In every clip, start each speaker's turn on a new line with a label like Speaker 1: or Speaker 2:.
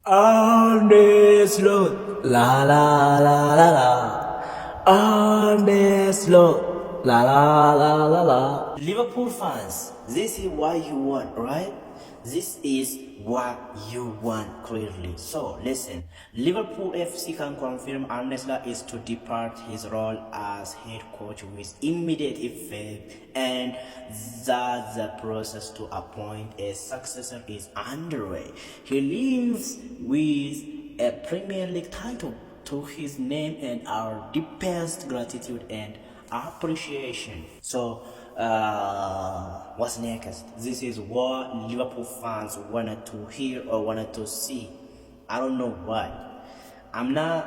Speaker 1: On this road, la la la la la. On this road, la la la la la. Liverpool fans, this is what you want, right? This is what you want clearly. So listen, Liverpool FC can confirm Arne Slot is to depart his role as head coach with immediate effect, and that the process to appoint a successor is underway. He leaves with a Premier League title to his name and our deepest gratitude and appreciation. So what's next? This is what Liverpool fans wanted to hear or wanted to see. I don't know why. I'm not,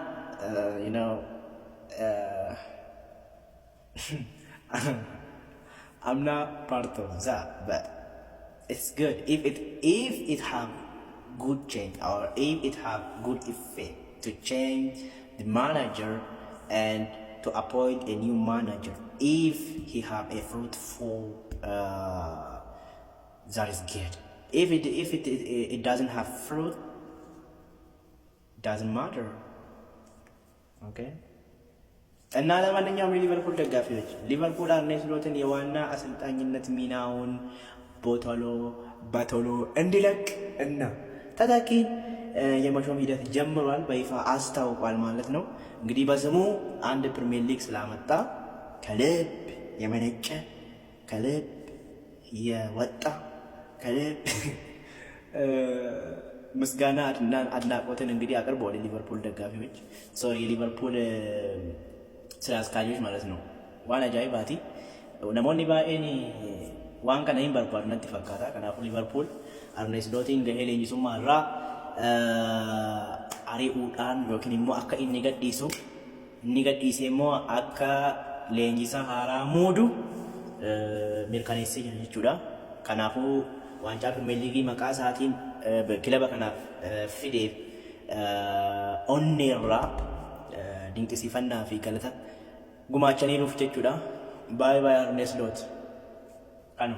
Speaker 1: I'm not part of that, but it's good if it have good change or if it have good effect to change the manager and to appoint a new manager. If he have a fruitful, that is good. If it doesn't have fruit, doesn't matter. Okay. እና ለማንኛውም የሊቨርፑል ደጋፊዎች ሊቨርፑል አርኔ ስሎትን የዋና አሰልጣኝነት ሚናውን በቶሎ እንዲለቅ እና ተተኪን የመሾም ሂደት ጀምሯል፣ በይፋ አስታውቋል ማለት ነው። እንግዲህ በስሙ አንድ ፕሪሚየር ሊግ ስላመጣ ከልብ የመነጨ ከልብ የወጣ ከልብ ምስጋና አድናቆትን እንግዲህ አቅርበዋል የሊቨርፑል ደጋፊዎች። የሊቨርፑል ስራ አስኪያጆች ማለት ነው። ዋና ጃይባቲ ነሞኒ ባኤኒ ዋን ከነ በርባር ነጥ ፈካታ ከናፉ ሊቨርፑል አርኔ ስሎቲን ገሄ ሌንጂሱማ ራ ari'uudhaan yookiin immoo akka inni gadhiise immoo akka leenjisaa haaraa muudu mirkaneessee jira jechuudha. Kanaafuu waancaa Pirimeer Liigii maqaa isaatiin kilaba kanaaf fideef onneerraa dinqisiifannaa fi galata gumaachaniiruuf jechuudha. Baay'ee Arne Slot kanu